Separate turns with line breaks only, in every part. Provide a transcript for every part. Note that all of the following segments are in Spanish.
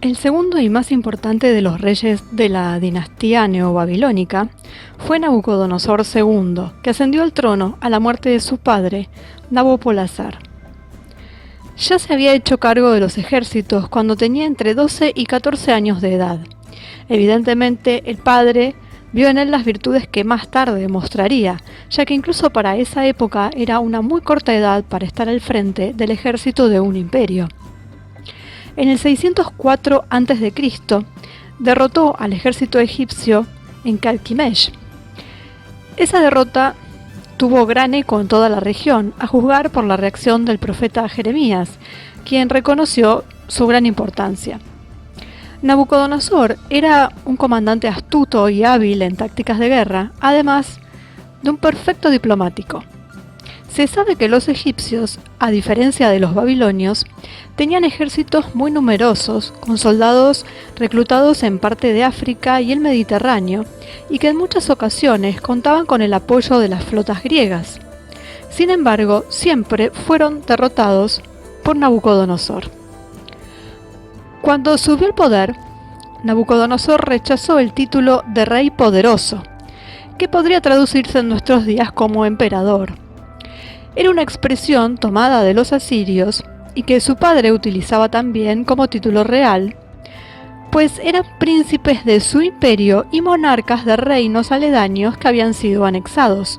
El segundo y más importante de los reyes de la dinastía neobabilónica fue Nabucodonosor II, que ascendió al trono a la muerte de su padre, Nabopolassar. Ya se había hecho cargo de los ejércitos cuando tenía entre 12 y 14 años de edad. Evidentemente, el padre vio en él las virtudes que más tarde mostraría, ya que incluso para esa época era una muy corta edad para estar al frente del ejército de un imperio. En el 604 a.C., derrotó al ejército egipcio en Carquimish. Esa derrota tuvo gran eco en toda la región, a juzgar por la reacción del profeta Jeremías, quien reconoció su gran importancia. Nabucodonosor era un comandante astuto y hábil en tácticas de guerra, además de un perfecto diplomático. Se sabe que los egipcios, a diferencia de los babilonios, tenían ejércitos muy numerosos, con soldados reclutados en parte de África y el Mediterráneo, y que en muchas ocasiones contaban con el apoyo de las flotas griegas. Sin embargo, siempre fueron derrotados por Nabucodonosor. Cuando subió al poder, Nabucodonosor rechazó el título de rey poderoso, que podría traducirse en nuestros días como emperador. Era una expresión tomada de los asirios y que su padre utilizaba también como título real, pues eran príncipes de su imperio y monarcas de reinos aledaños que habían sido anexados.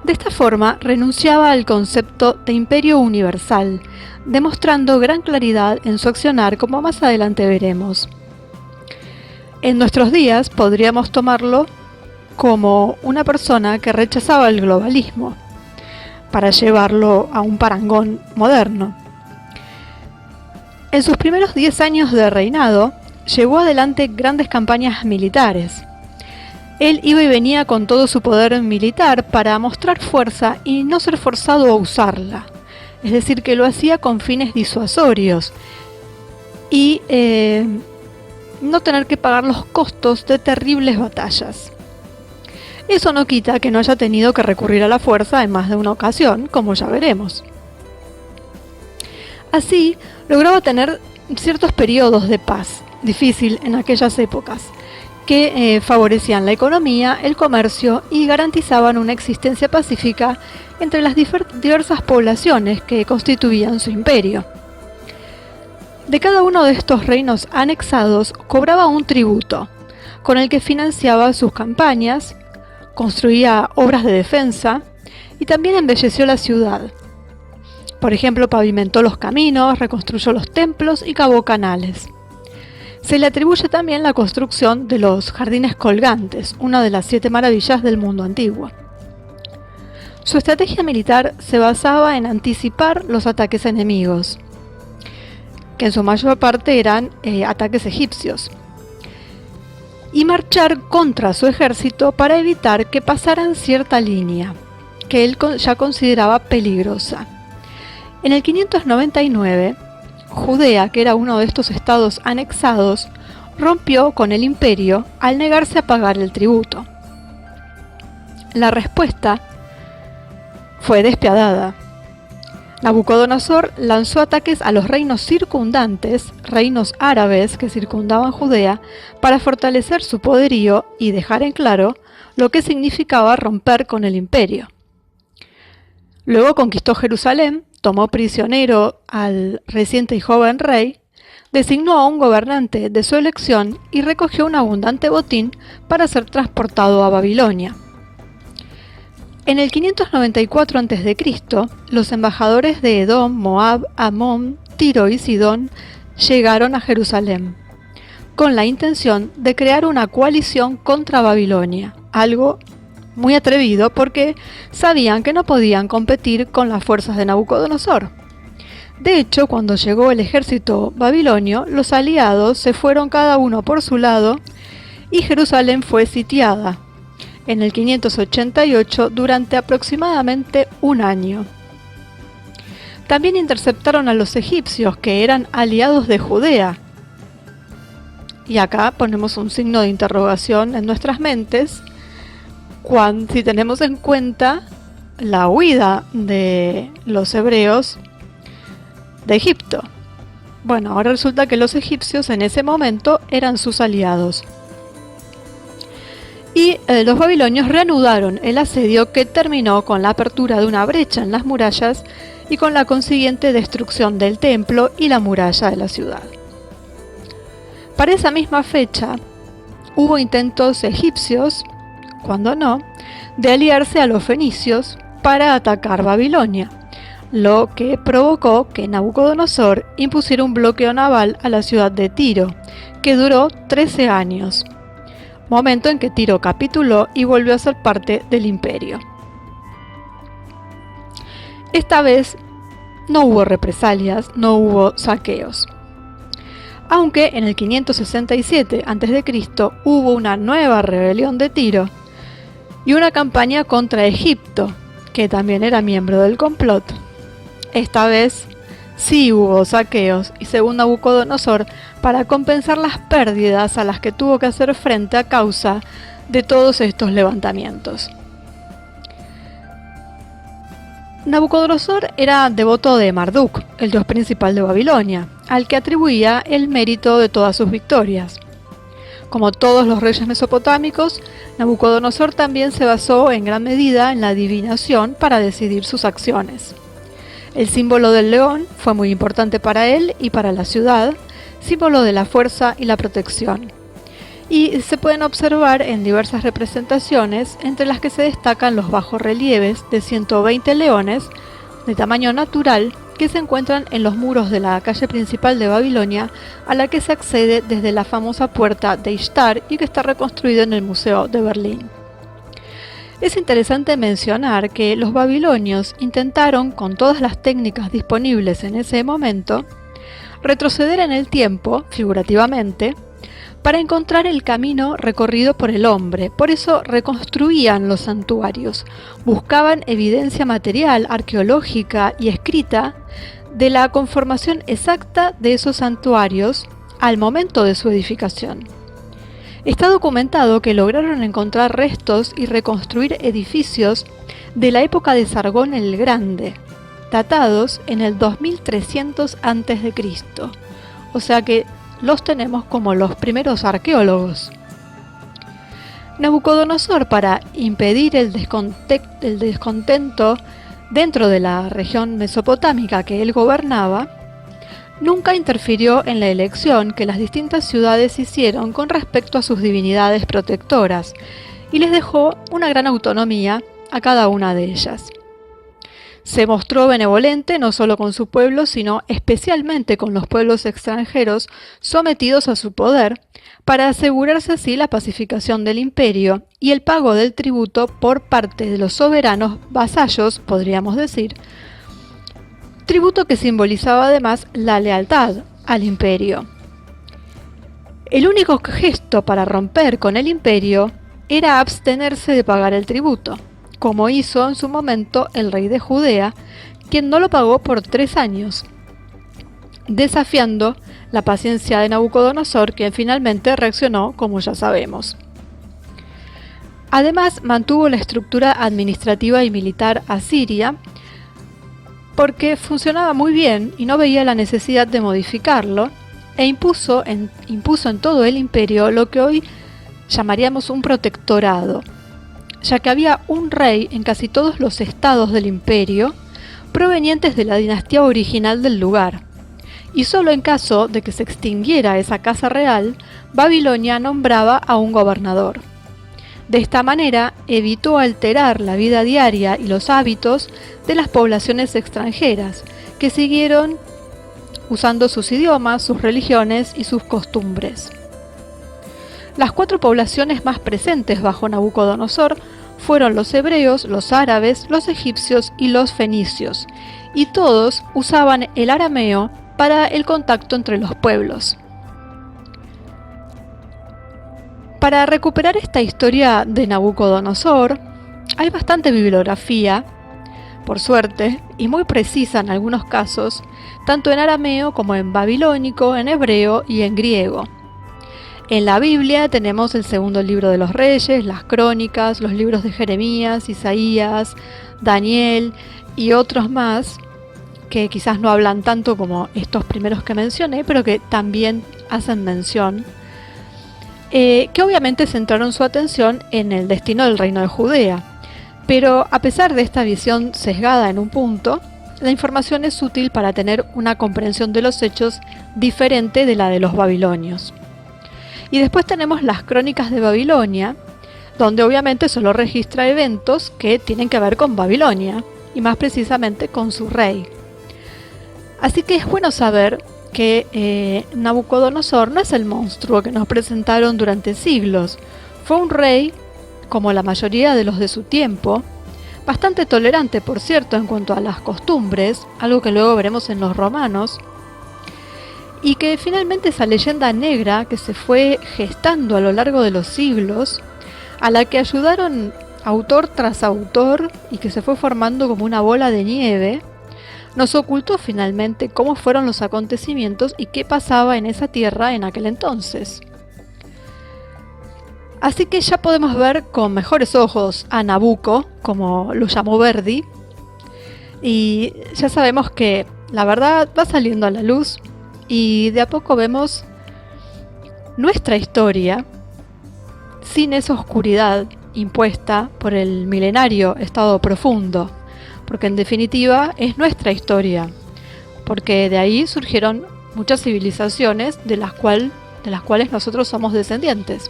De esta forma renunciaba al concepto de imperio universal, demostrando gran claridad en su accionar, como más adelante veremos. En nuestros días podríamos tomarlo como una persona que rechazaba el globalismo, para llevarlo a un parangón moderno. En sus primeros 10 años de reinado, llevó adelante grandes campañas militares. Él iba y venía con todo su poder militar para mostrar fuerza y no ser forzado a usarla, es decir, que lo hacía con fines disuasorios y no tener que pagar los costos de terribles batallas. Eso no quita que no haya tenido que recurrir a la fuerza en más de una ocasión, como ya veremos. Así, lograba tener ciertos periodos de paz, difícil en aquellas épocas, que favorecían la economía, el comercio y garantizaban una existencia pacífica entre las diversas poblaciones que constituían su imperio. De cada uno de estos reinos anexados cobraba un tributo, con el que financiaba sus campañas, construía obras de defensa y también embelleció la ciudad. Por ejemplo, pavimentó los caminos, reconstruyó los templos y cavó canales. Se le atribuye también la construcción de los jardines colgantes, una de las 7 maravillas del mundo antiguo. Su estrategia militar se basaba en anticipar los ataques enemigos, que en su mayor parte eran ataques egipcios, y marchar contra su ejército para evitar que pasaran cierta línea, que él ya consideraba peligrosa. En el 599, Judea, que era uno de estos estados anexados, rompió con el imperio al negarse a pagar el tributo. La respuesta fue despiadada. Nabucodonosor lanzó ataques a los reinos circundantes, reinos árabes que circundaban Judea, para fortalecer su poderío y dejar en claro lo que significaba romper con el imperio. Luego conquistó Jerusalén, tomó prisionero al reciente y joven rey, designó a un gobernante de su elección y recogió un abundante botín para ser transportado a Babilonia. En el 594 a.C., los embajadores de Edom, Moab, Amón, Tiro y Sidón llegaron a Jerusalén, con la intención de crear una coalición contra Babilonia, algo muy atrevido porque sabían que no podían competir con las fuerzas de Nabucodonosor. De hecho, cuando llegó el ejército babilonio, los aliados se fueron cada uno por su lado y Jerusalén fue sitiada en el 588 durante aproximadamente un año. También interceptaron a los egipcios, que eran aliados de Judea. Y acá ponemos un signo de interrogación en nuestras mentes si tenemos en cuenta la huida de los hebreos de Egipto. Bueno, ahora resulta que los egipcios en ese momento eran sus aliados. Y los babilonios reanudaron el asedio, que terminó con la apertura de una brecha en las murallas y con la consiguiente destrucción del templo y la muralla de la ciudad. Para esa misma fecha, hubo intentos egipcios, cuando no, de aliarse a los fenicios para atacar Babilonia, lo que provocó que Nabucodonosor impusiera un bloqueo naval a la ciudad de Tiro, que duró 13 años, momento en que Tiro capituló y volvió a ser parte del imperio. Esta vez no hubo represalias, no hubo saqueos. Aunque en el 567 a.C. hubo una nueva rebelión de Tiro y una campaña contra Egipto, que también era miembro del complot. Esta vez sí hubo saqueos y, según Nabucodonosor, para compensar las pérdidas a las que tuvo que hacer frente a causa de todos estos levantamientos. Nabucodonosor era devoto de Marduk, el dios principal de Babilonia, al que atribuía el mérito de todas sus victorias. Como todos los reyes mesopotámicos, Nabucodonosor también se basó en gran medida en la adivinación para decidir sus acciones. El símbolo del león fue muy importante para él y para la ciudad, símbolo de la fuerza y la protección. Y se pueden observar en diversas representaciones, entre las que se destacan los bajorrelieves de 120 leones de tamaño natural que se encuentran en los muros de la calle principal de Babilonia, a la que se accede desde la famosa puerta de Ishtar y que está reconstruida en el Museo de Berlín. Es interesante mencionar que los babilonios intentaron, con todas las técnicas disponibles en ese momento, retroceder en el tiempo, figurativamente, para encontrar el camino recorrido por el hombre. Por eso reconstruían los santuarios, buscaban evidencia material, arqueológica y escrita de la conformación exacta de esos santuarios al momento de su edificación. Está documentado que lograron encontrar restos y reconstruir edificios de la época de Sargón el Grande, datados en el 2300 a.C., o sea que los tenemos como los primeros arqueólogos. Nabucodonosor, para impedir el descontento dentro de la región mesopotámica que él gobernaba, nunca interfirió en la elección que las distintas ciudades hicieron con respecto a sus divinidades protectoras y les dejó una gran autonomía a cada una de ellas. Se mostró benevolente no solo con su pueblo, sino especialmente con los pueblos extranjeros sometidos a su poder, para asegurarse así la pacificación del imperio y el pago del tributo por parte de los soberanos vasallos, podríamos decir, tributo que simbolizaba además la lealtad al imperio. El único gesto para romper con el imperio era abstenerse de pagar el tributo, como hizo en su momento el rey de Judea, quien no lo pagó por 3 años, desafiando la paciencia de Nabucodonosor, quien finalmente reaccionó, como ya sabemos. Además, mantuvo la estructura administrativa y militar asiria, porque funcionaba muy bien y no veía la necesidad de modificarlo, e impuso en todo el imperio lo que hoy llamaríamos un protectorado, ya que había un rey en casi todos los estados del imperio, provenientes de la dinastía original del lugar, y solo en caso de que se extinguiera esa casa real, Babilonia nombraba a un gobernador. De esta manera evitó alterar la vida diaria y los hábitos de las poblaciones extranjeras, que siguieron usando sus idiomas, sus religiones y sus costumbres. Las 4 poblaciones más presentes bajo Nabucodonosor fueron los hebreos, los árabes, los egipcios y los fenicios, y todos usaban el arameo para el contacto entre los pueblos. Para recuperar esta historia de Nabucodonosor, hay bastante bibliografía, por suerte, y muy precisa en algunos casos, tanto en arameo como en babilónico, en hebreo y en griego. En la Biblia tenemos el segundo libro de los Reyes, las Crónicas, los libros de Jeremías, Isaías, Daniel y otros más, que quizás no hablan tanto como estos primeros que mencioné, pero que también hacen mención, que obviamente centraron su atención en el destino del reino de Judea. Pero a pesar de esta visión sesgada en un punto, la información es útil para tener una comprensión de los hechos diferente de la de los babilonios. Y después tenemos las crónicas de Babilonia, donde obviamente solo registra eventos que tienen que ver con Babilonia, y más precisamente con su rey. Así que es bueno saber que Nabucodonosor no es el monstruo que nos presentaron durante siglos. Fue un rey, como la mayoría de los de su tiempo, bastante tolerante, por cierto, en cuanto a las costumbres, algo que luego veremos en los romanos, y que finalmente esa leyenda negra que se fue gestando a lo largo de los siglos, a la que ayudaron autor tras autor y que se fue formando como una bola de nieve, nos ocultó finalmente cómo fueron los acontecimientos y qué pasaba en esa tierra en aquel entonces. Así que ya podemos ver con mejores ojos a Nabucco, como lo llamó Verdi, y ya sabemos que la verdad va saliendo a la luz y de a poco vemos nuestra historia sin esa oscuridad impuesta por el milenario estado profundo, porque en definitiva es nuestra historia, porque de ahí surgieron muchas civilizaciones de las cuales nosotros somos descendientes,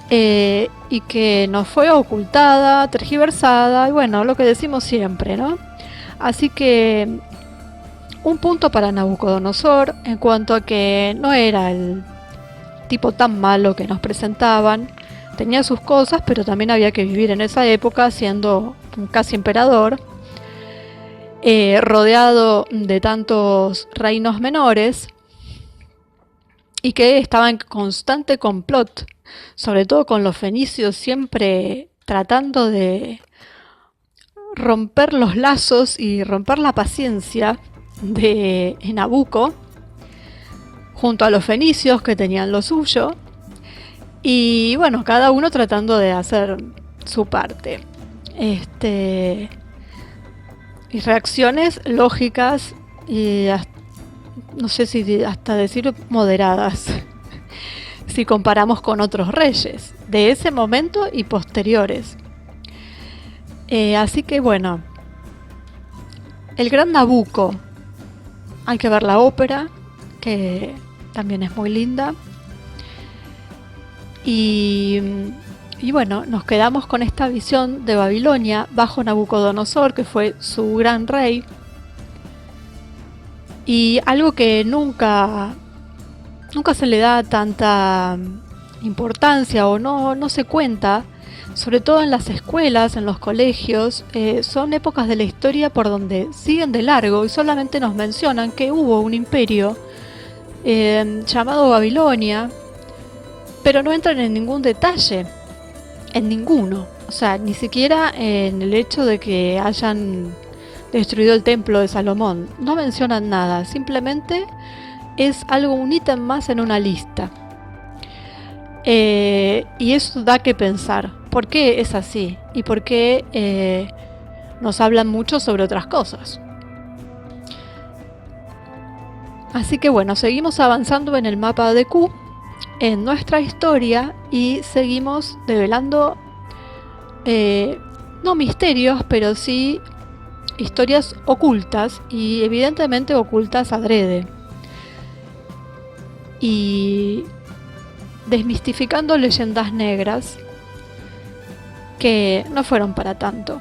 y que nos fue ocultada, tergiversada, y bueno, lo que decimos siempre, ¿no? Así que un punto para Nabucodonosor en cuanto a que no era el tipo tan malo que nos presentaban. Tenía sus cosas, pero también había que vivir en esa época siendo un casi emperador, rodeado de tantos reinos menores y que estaba en constante complot, sobre todo con los fenicios, siempre tratando de romper los lazos y romper la paciencia de Nabucco, junto a los fenicios que tenían lo suyo, y bueno, cada uno tratando de hacer su parte. Y reacciones lógicas y no sé si hasta decir moderadas, si comparamos con otros reyes de ese momento y posteriores. Así que bueno, el gran Nabucco, hay que ver la ópera, que también es muy linda. Y bueno, nos quedamos con esta visión de Babilonia bajo Nabucodonosor, que fue su gran rey. Y algo que nunca se le da tanta importancia o no se cuenta, sobre todo en las escuelas, en los colegios, son épocas de la historia por donde siguen de largo y solamente nos mencionan que hubo un imperio llamado Babilonia, pero no entran en ningún detalle, en ninguno. O sea, ni siquiera en el hecho de que hayan destruido el templo de Salomón. No mencionan nada, simplemente es un ítem más en una lista. Y eso da que pensar. ¿Por qué es así? ¿Y por qué nos hablan mucho sobre otras cosas? Así que bueno, seguimos avanzando en el mapa de Q, en nuestra historia, y seguimos develando no misterios, pero sí historias ocultas, y evidentemente ocultas adrede, y desmistificando leyendas negras que no fueron para tanto.